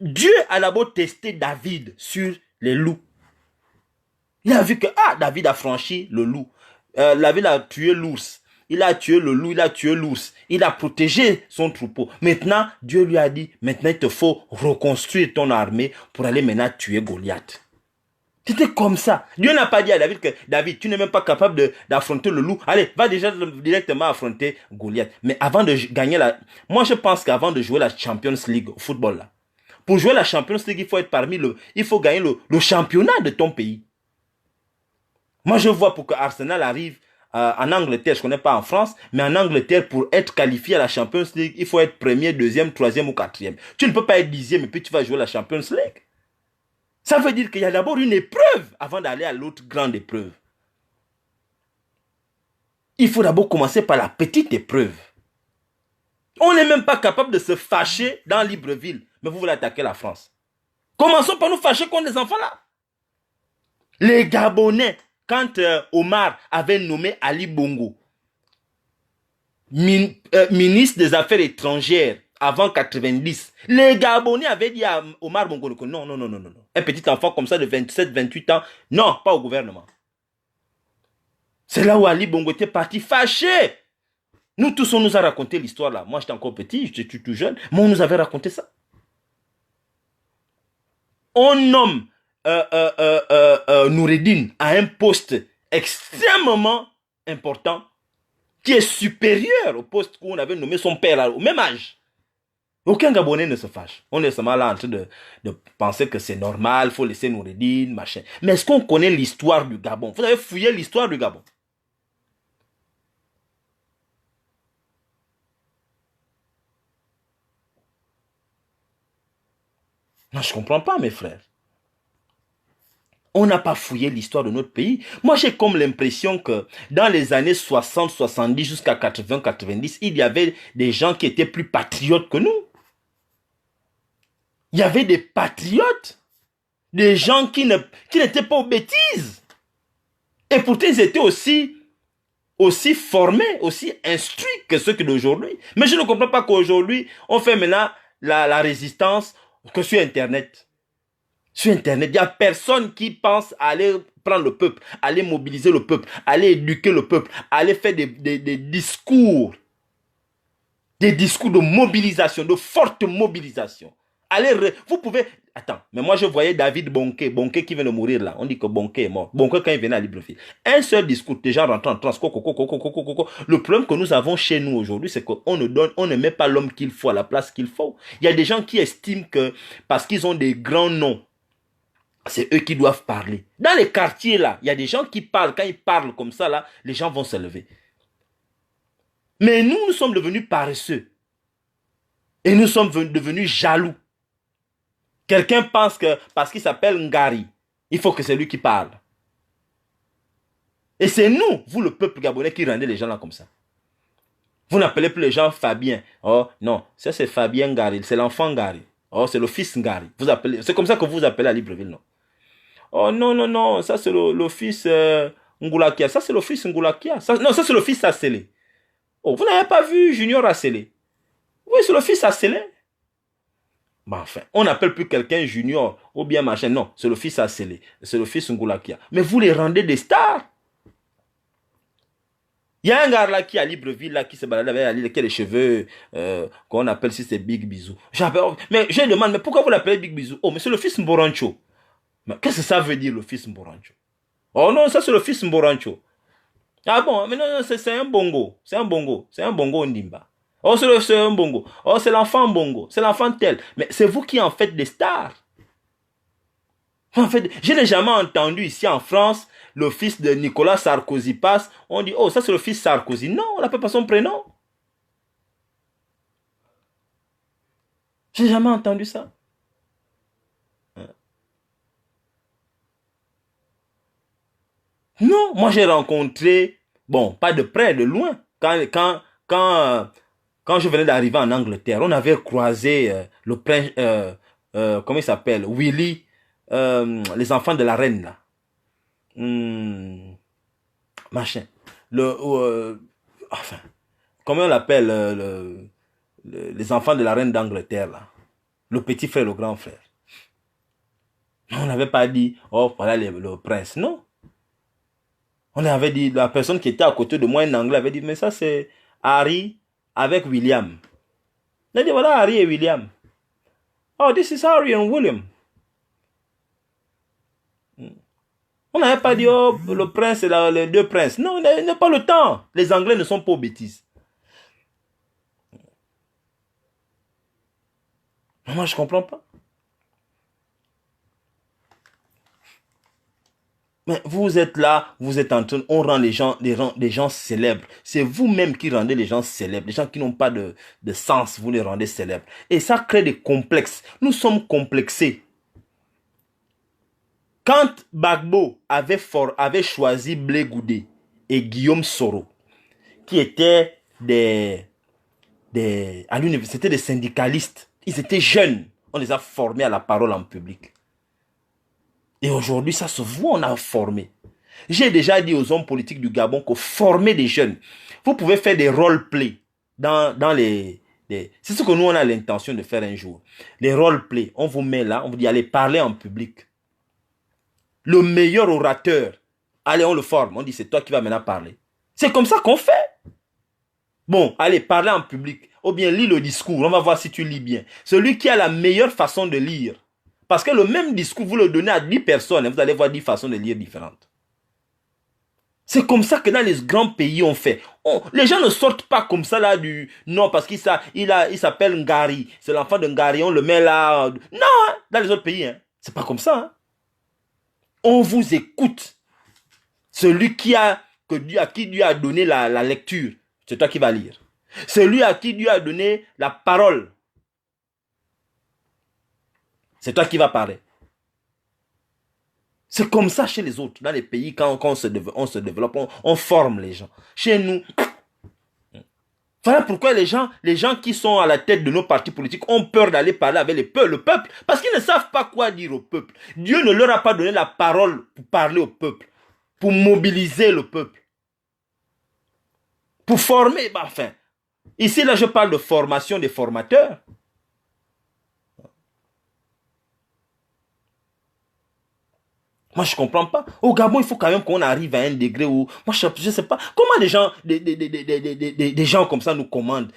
Dieu a d'abord testé David sur les loups. Il a vu que, David a franchi le loup. David a tué l'ours. Il a tué le loup, il a tué l'ours. Il a protégé son troupeau. Maintenant, Dieu lui a dit, maintenant il te faut reconstruire ton armée pour aller maintenant tuer Goliath. C'était comme ça. Dieu n'a pas dit à David que, David, tu n'es même pas capable d'affronter le loup. Allez, va déjà directement affronter Goliath. Mais avant de gagner moi je pense qu'avant de jouer la Champions League au football là, pour jouer la Champions League, il faut être il faut gagner le championnat de ton pays. Moi je vois pour que Arsenal arrive en Angleterre, je ne connais pas en France, mais en Angleterre, pour être qualifié à la Champions League, il faut être premier, deuxième, troisième ou quatrième. Tu ne peux pas être dixième et puis tu vas jouer la Champions League. Ça veut dire qu'il y a d'abord une épreuve avant d'aller à l'autre grande épreuve. Il faut d'abord commencer par la petite épreuve. On n'est même pas capable de se fâcher dans Libreville, mais vous voulez attaquer la France. Commençons par nous fâcher contre les enfants là. Les Gabonais, quand Omar avait nommé Ali Bongo ministre des Affaires étrangères, avant 90, les Gabonais avaient dit à Omar Bongo que non. Un petit enfant comme ça de 27, 28 ans, non, pas au gouvernement. C'est là où Ali Bongo était parti fâché. Nous tous, on nous a raconté l'histoire là. Moi, j'étais encore petit, j'étais tout jeune, mais on nous avait raconté ça. On nomme Noureddin à un poste extrêmement important qui est supérieur au poste où on avait nommé son père là, au même âge. Aucun Gabonais ne se fâche. On est seulement là en train de penser que c'est normal, il faut laisser Noureddin, machin. Mais est-ce qu'on connaît l'histoire du Gabon? Vous avez fouillé l'histoire du Gabon? Non, je ne comprends pas, mes frères. On n'a pas fouillé l'histoire de notre pays. Moi, j'ai comme l'impression que dans les années 60, 70 jusqu'à 80, 90, il y avait des gens qui étaient plus patriotes que nous. Il y avait des patriotes, des gens qui n'étaient pas aux bêtises. Et pourtant, ils étaient aussi formés, aussi instruits que ceux d'aujourd'hui. Mais je ne comprends pas qu'aujourd'hui, on fait maintenant la résistance que sur Internet. Sur Internet, il n'y a personne qui pense à aller prendre le peuple, aller mobiliser le peuple, aller éduquer le peuple, aller faire des discours Des discours de mobilisation, de forte mobilisation. Allez, vous pouvez... Attends, mais moi je voyais David Bonké qui vient de mourir là. On dit que Bonké est mort. Bonké quand il venait à Libreville. Un seul discours, déjà rentrant en trans. Le problème que nous avons chez nous aujourd'hui, c'est qu'on ne met pas l'homme qu'il faut à la place qu'il faut. Il y a des gens qui estiment que parce qu'ils ont des grands noms, c'est eux qui doivent parler. Dans les quartiers là, il y a des gens qui parlent. Quand ils parlent comme ça là, les gens vont se lever. Mais nous sommes devenus paresseux. Et nous sommes devenus jaloux. Quelqu'un pense que parce qu'il s'appelle Ngari, il faut que c'est lui qui parle. Et c'est nous, vous le peuple gabonais, qui rendez les gens là comme ça. Vous n'appelez plus les gens Fabien. Oh non, ça c'est Fabien Ngari, c'est l'enfant Ngari. Oh, c'est le fils Ngari. C'est comme ça que vous appelez à Libreville, non? Oh non, non, non, ça c'est le fils Ngoulakia. Ça c'est le fils Ngoulakia. Non, ça c'est le fils Assélé. Oh, vous n'avez pas vu Junior Assélé? Oui, c'est le fils Assélé. Bah, enfin, on n'appelle plus quelqu'un Junior ou bien machin. Non, c'est le fils Assélé. C'est le fils Ngoulakia. Mais vous les rendez des stars. Il y a un gars là qui est à Libreville, là, qui se balade avec qui a les cheveux qu'on appelle si c'est Big Bisou. Mais je demande, mais pourquoi vous l'appelez Big Bisou? Oh, mais c'est le fils Mborancho. Mais qu'est-ce que ça veut dire, le fils Mborancho? Oh non, ça c'est le fils Mborancho. Ah bon, mais non, non c'est un bongo. C'est un bongo. C'est un bongo Ndimba. Oh, c'est un bongo. Oh, c'est l'enfant bongo. C'est l'enfant tel. Mais c'est vous qui en faites des stars. En fait, je n'ai jamais entendu ici en France le fils de Nicolas Sarkozy passe. On dit, oh, ça c'est le fils Sarkozy. Non, on n'appelle pas son prénom. Je n'ai jamais entendu ça. Non, moi j'ai rencontré, bon, pas de près, de loin. Quand je venais d'arriver en Angleterre, on avait croisé le prince, comment il s'appelle, Willy, les enfants de la reine là. Machin. Enfin, comment on l'appelle, les enfants de la reine d'Angleterre là. Le petit frère, le grand frère. On n'avait pas dit, oh voilà le prince, non. On avait dit, la personne qui était à côté de moi, un anglais, avait dit, mais ça c'est Harry avec William. On a dit, voilà Harry et William. Oh, this is Harry and William. On n'avait pas dit, oh, le prince et les deux princes. Non, on n'a pas le temps. Les Anglais ne sont pas aux bêtises. Moi, je ne comprends pas. Mais vous êtes là, vous êtes en train, on rend les gens célèbres. C'est vous-même qui rendez les gens célèbres. Les gens qui n'ont pas de sens, vous les rendez célèbres. Et ça crée des complexes. Nous sommes complexés. Quand Gbagbo avait choisi Blé Goudé et Guillaume Soro, qui étaient à l'université des syndicalistes, ils étaient jeunes. On les a formés à la parole en public. Et aujourd'hui, ça se voit, on a formé. J'ai déjà dit aux hommes politiques du Gabon que former des jeunes, vous pouvez faire des role-play dans les c'est ce que nous, on a l'intention de faire un jour. Les role-play, on vous met là, on vous dit, allez parler en public. Le meilleur orateur, allez, on le forme. On dit, c'est toi qui vas maintenant parler. C'est comme ça qu'on fait. Bon, allez, parler en public. Ou bien, lis le discours. On va voir si tu lis bien. Celui qui a la meilleure façon de lire. Parce que le même discours, vous le donnez à 10 personnes, et vous allez voir 10 façons de lire différentes. C'est comme ça que dans les grands pays, on fait. Les gens ne sortent pas comme ça là du... Non, parce qu'il s'appelle Ngari. C'est l'enfant de Ngari, on le met là. Non, hein, dans les autres pays, hein. C'est pas comme ça. Hein. On vous écoute. Celui à qui Dieu a donné la lecture, c'est toi qui vas lire. Celui à qui Dieu a donné la parole, c'est toi qui vas parler. C'est comme ça chez les autres. Dans les pays, quand on se développe, on forme les gens. Chez nous, voilà pourquoi les gens qui sont à la tête de nos partis politiques ont peur d'aller parler avec le peuple. Parce qu'ils ne savent pas quoi dire au peuple. Dieu ne leur a pas donné la parole pour parler au peuple. Pour mobiliser le peuple. Pour former, enfin. Ici, là, je parle de formation des formateurs. Moi, je ne comprends pas. Au Gabon, il faut quand même qu'on arrive à un degré où... Moi, je ne sais pas. Comment des gens comme ça nous commandent?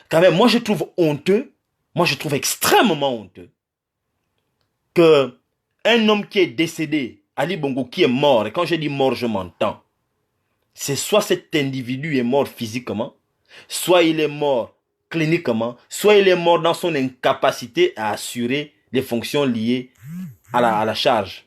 Quand même, moi, je trouve honteux. Moi, je trouve extrêmement honteux que un homme qui est décédé, Ali Bongo, qui est mort, et quand je dis mort, je m'entends, c'est soit cet individu est mort physiquement, soit il est mort cliniquement, soit il est mort dans son incapacité à assurer les fonctions liées à la charge.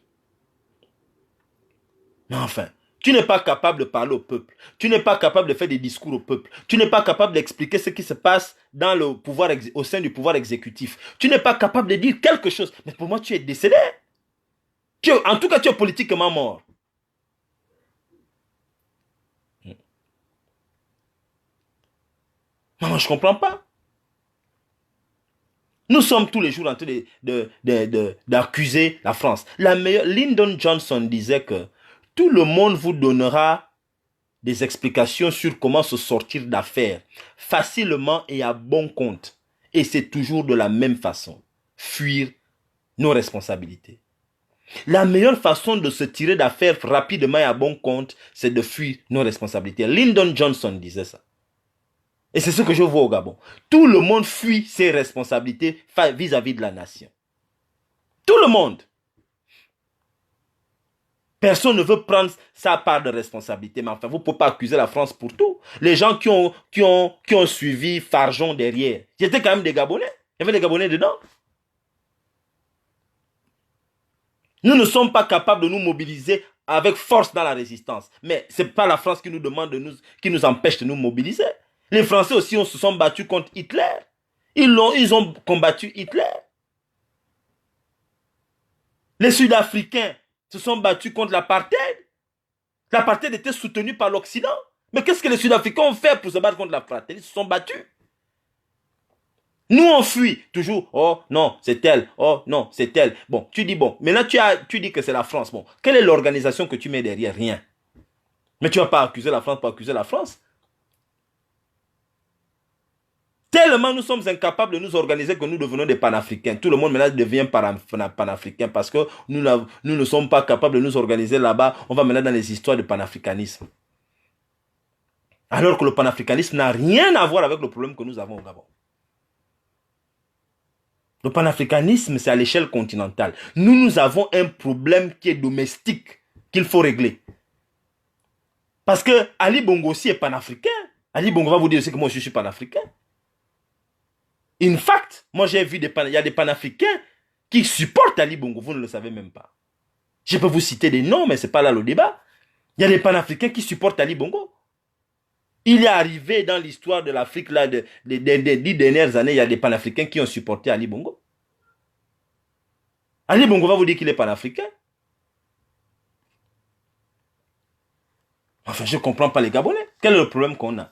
Mais enfin, tu n'es pas capable de parler au peuple. Tu n'es pas capable de faire des discours au peuple. Tu n'es pas capable d'expliquer ce qui se passe dans le pouvoir, au sein du pouvoir exécutif. Tu n'es pas capable de dire quelque chose. Mais pour moi, tu es décédé. En tout cas, tu es politiquement mort. Moi, je ne comprends pas. Nous sommes tous les jours en train d'accuser la France. Lyndon Johnson disait que tout le monde vous donnera des explications sur comment se sortir d'affaires facilement et à bon compte. Et c'est toujours de la même façon. Fuir nos responsabilités. La meilleure façon de se tirer d'affaires rapidement et à bon compte, c'est de fuir nos responsabilités. Lyndon Johnson disait ça. Et c'est ce que je vois au Gabon. Tout le monde fuit ses responsabilités vis-à-vis de la nation. Tout le monde. Personne ne veut prendre sa part de responsabilité. Mais enfin, vous ne pouvez pas accuser la France pour tout. Les gens qui ont suivi Farjon derrière, c'était quand même des Gabonais. Il y avait des Gabonais dedans. Nous ne sommes pas capables de nous mobiliser avec force dans la résistance. Mais ce n'est pas la France qui nous demande qui nous empêche de nous mobiliser. Les Français aussi se sont battus contre Hitler. Ils ont combattu Hitler. Les Sud-Africains se sont battus contre l'apartheid. L'apartheid était soutenu par l'Occident. Mais qu'est-ce que les Sud-Africains ont fait pour se battre contre l'apartheid? Ils se sont battus. Nous, on fuit toujours. Oh non, c'est elle. Oh non, c'est elle. Bon, tu dis bon. Maintenant, tu dis que c'est la France. Bon, quelle est l'organisation que tu mets derrière? Rien. Mais tu ne vas pas accuser la France pour accuser la France. Tellement nous sommes incapables de nous organiser que nous devenons des panafricains. Tout le monde maintenant devient panafricain parce que nous ne sommes pas capables de nous organiser là-bas. On va maintenant dans les histoires de panafricanisme. Alors que le panafricanisme n'a rien à voir avec le problème que nous avons au Gabon. Le panafricanisme, c'est à l'échelle continentale. Nous avons un problème qui est domestique, qu'il faut régler. Parce que Ali Bongo aussi est panafricain. Ali Bongo va vous dire aussi que moi je suis panafricain. In fact, moi j'ai vu il y a des panafricains qui supportent Ali Bongo, vous ne le savez même pas. Je peux vous citer des noms, mais ce n'est pas là le débat. Il y a des panafricains qui supportent Ali Bongo. Il est arrivé dans l'histoire de l'Afrique, là, des 10 dernières années, il y a des panafricains qui ont supporté Ali Bongo. Ali Bongo va vous dire qu'il est panafricain. Enfin, je ne comprends pas les Gabonais. Quel est le problème qu'on a?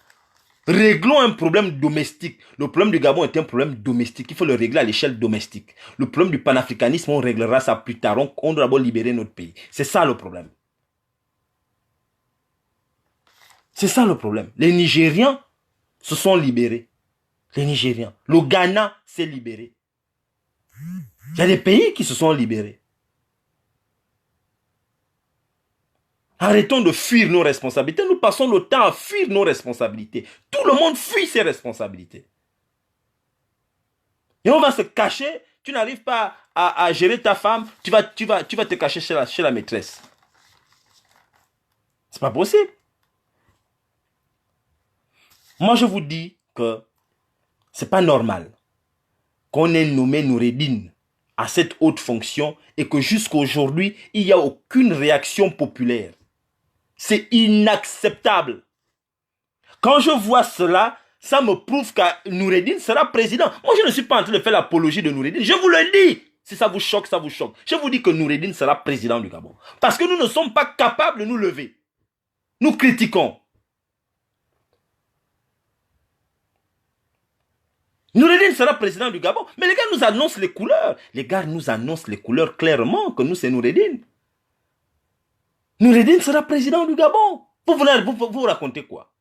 Réglons un problème domestique. Le problème du Gabon est un problème domestique. Il faut le régler à l'échelle domestique. Le problème du panafricanisme, on réglera ça plus tard. On doit d'abord libérer notre pays. C'est ça le problème. C'est ça le problème. Les Nigérians se sont libérés. Les Nigérians. Le Ghana s'est libéré. Il y a des pays qui se sont libérés. Arrêtons de fuir nos responsabilités. Nous passons le temps à fuir nos responsabilités. Tout le monde fuit ses responsabilités. Et on va se cacher. Tu n'arrives pas à gérer ta femme. Tu vas te cacher chez la maîtresse. C'est pas possible. Moi, je vous dis que c'est pas normal qu'on ait nommé Noureddine à cette haute fonction et que jusqu'à aujourd'hui, il n'y a aucune réaction populaire. C'est inacceptable. Quand je vois cela, ça me prouve que Noureddine sera président. Moi, je ne suis pas en train de faire l'apologie de Noureddine. Je vous le dis. Si ça vous choque, ça vous choque. Je vous dis que Noureddine sera président du Gabon. Parce que nous ne sommes pas capables de nous lever. Nous critiquons. Noureddine sera président du Gabon. Mais les gars nous annoncent les couleurs. Les gars nous annoncent les couleurs clairement que nous, c'est Noureddine. Noureddine sera président du Gabon. Vous racontez quoi?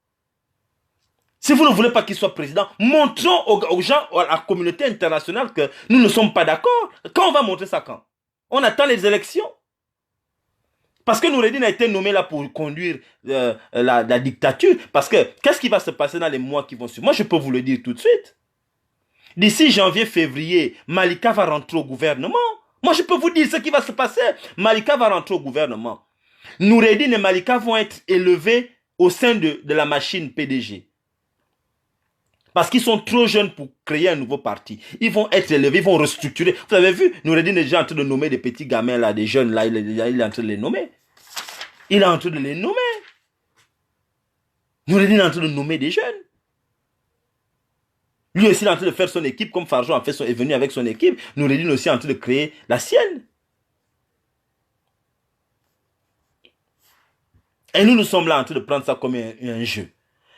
Si vous ne voulez pas qu'il soit président, montrons aux gens, à la communauté internationale que nous ne sommes pas d'accord. Quand on va montrer ça quand? On attend les élections. Parce que Noureddin a été nommé là pour conduire la dictature. Parce que qu'est-ce qui va se passer dans les mois qui vont suivre? Moi, je peux vous le dire tout de suite. D'ici janvier, février, Malika va rentrer au gouvernement. Moi, je peux vous dire ce qui va se passer. Malika va rentrer au gouvernement. Noureddin et Malika vont être élevés au sein de la machine PDG. Parce qu'ils sont trop jeunes pour créer un nouveau parti. Ils vont être élevés, ils vont restructurer. Vous avez vu, Noureddin est déjà en train de nommer des petits gamins, là, des jeunes, là, il est en train de les nommer. Il est en train de les nommer. Noureddin est en train de nommer des jeunes. Lui aussi, il est en train de faire son équipe, comme Farjon est venu avec son équipe. Noureddin aussi est en train de créer la sienne. Et nous sommes là en train de prendre ça comme un jeu.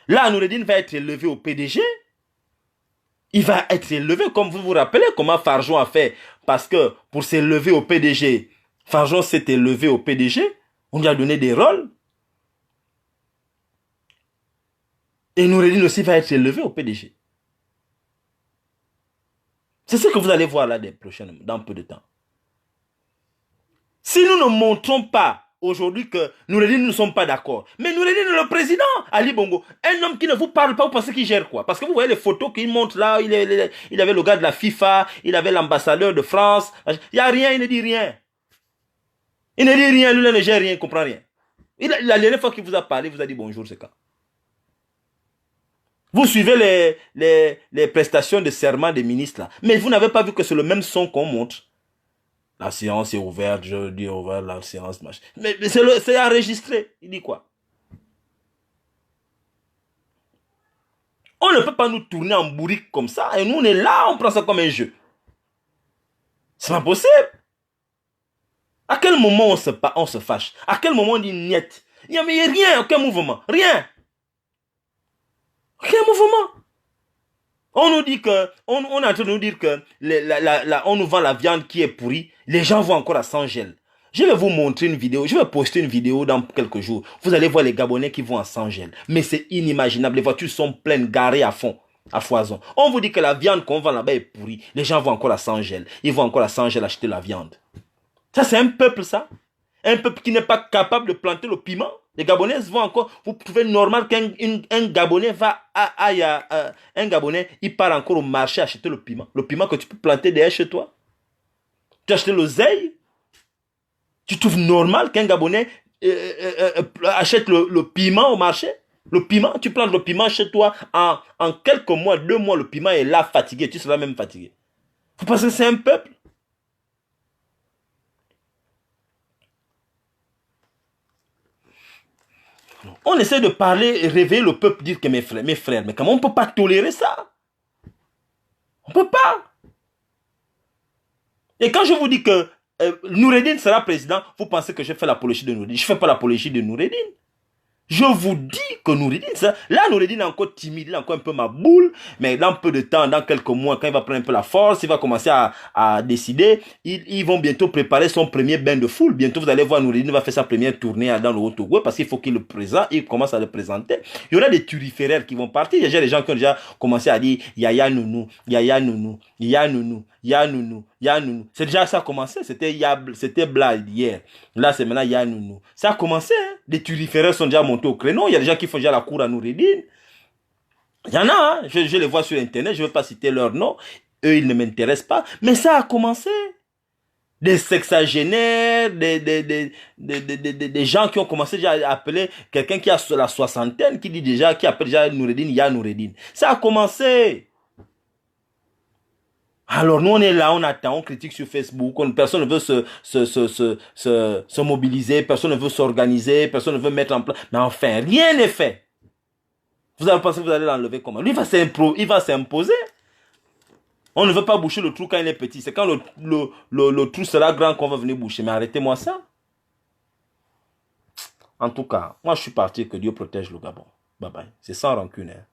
Là, Noureddin va être élevé au PDG. Il va être élevé, comme vous vous rappelez comment Farjon a fait. Parce que pour s'élever au PDG, Farjon s'est élevé au PDG. On lui a donné des rôles. Et Noureddin aussi va être élevé au PDG. C'est ce que vous allez voir là dans peu de temps. Si nous ne montrons pas aujourd'hui que Noureddin ne sommes pas d'accord, mais Noureddin est le président, Ali Bongo, un homme qui ne vous parle pas, vous pensez qu'il gère quoi? Parce que vous voyez les photos qu'il montre là, il avait le gars de la FIFA, il avait l'ambassadeur de France, il n'y a rien, il ne dit rien. Il ne dit rien, lui, il ne gère rien, il ne comprend rien. La dernière fois qu'il vous a parlé, il vous a dit bonjour, c'est quand? Vous suivez les prestations de serment des ministres là, mais vous n'avez pas vu que c'est le même son qu'on montre. La séance est ouverte, je dis ouvert, la séance marche. Mais c'est enregistré. Il dit quoi? On ne peut pas nous tourner en bourrique comme ça. Et nous, on est là, on prend ça comme un jeu. C'est pas possible. À quel moment on se fâche? À quel moment on dit niet? Il n'y a rien, aucun mouvement. Rien. Aucun mouvement. On nous dit que, on est en train de nous dire que on nous vend la viande qui est pourrie. Les gens vont encore à sans gel. Je vais vous montrer une vidéo. Je vais poster une vidéo dans quelques jours. Vous allez voir les Gabonais qui vont à sans gel. Mais c'est inimaginable. Les voitures sont pleines, garées à fond, à foison. On vous dit que la viande qu'on vend là-bas est pourrie. Les gens vont encore à sans gel. Ils vont encore à sans gel acheter la viande. Ça, c'est un peuple, ça. Un peuple qui n'est pas capable de planter le piment. Les Gabonais vont encore... Vous trouvez normal qu'un Gabonais un Gabonais, il part encore au marché acheter le piment. Le piment que tu peux planter derrière chez toi. Tu achètes l'oseille. Tu trouves normal qu'un Gabonais achète le piment au marché? Le piment, tu plantes le piment chez toi. En quelques mois, 2 mois, le piment est là fatigué. Tu seras même fatigué. Vous pensez que c'est un peuple? On essaie de parler, réveiller le peuple, dire que mes frères, mais comment on ne peut pas tolérer ça? On ne peut pas. Et quand je vous dis que Noureddin sera président, vous pensez que je fais l'apologie de Noureddin. Je ne fais pas l'apologie de Noureddin. Je vous dis que Noureddin, là Noureddin est encore timide, il est encore un peu ma boule, mais dans peu de temps, dans quelques mois, quand il va prendre un peu la force, il va commencer à décider, ils vont bientôt préparer son premier bain de foule. Bientôt, vous allez voir, Noureddin va faire sa première tournée dans le Haut-Togo, parce qu'il faut qu'il le présente, il commence à le présenter. Il y aura des turiféraires qui vont partir. Il y a des gens qui ont déjà commencé à dire Yaya Nounou, Yaya Nounou, Yaya Nounou, Yaya Nounou, Yaya Nounou. C'est déjà ça a commencé, c'était Blad hier. Là, c'est maintenant Yaya Nounou. Ça a commencé, hein. Les turiféraires sont déjà montés au créneau. Il y a des gens qui font déjà la cour à Noureddin. Il y en a, hein. Je les vois sur Internet. Je ne vais pas citer leur nom. Eux, ils ne m'intéressent pas. Mais ça a commencé. Des sexagénaires, des gens qui ont commencé déjà à appeler quelqu'un qui a la soixantaine, qui appelle déjà Noureddin, Yaya Noureddin. Ça a commencé. Alors nous on est là, on attend, on critique sur Facebook, personne ne veut se mobiliser, personne ne veut s'organiser, personne ne veut mettre en place. Mais enfin, rien n'est fait. Vous avez pensé que vous allez l'enlever comment? Lui il va s'imposer. On ne veut pas boucher le trou quand il est petit. C'est quand le trou sera grand qu'on va venir boucher. Mais arrêtez-moi ça. En tout cas, moi je suis parti, que Dieu protège le Gabon. Bye bye. C'est sans rancune. Hein.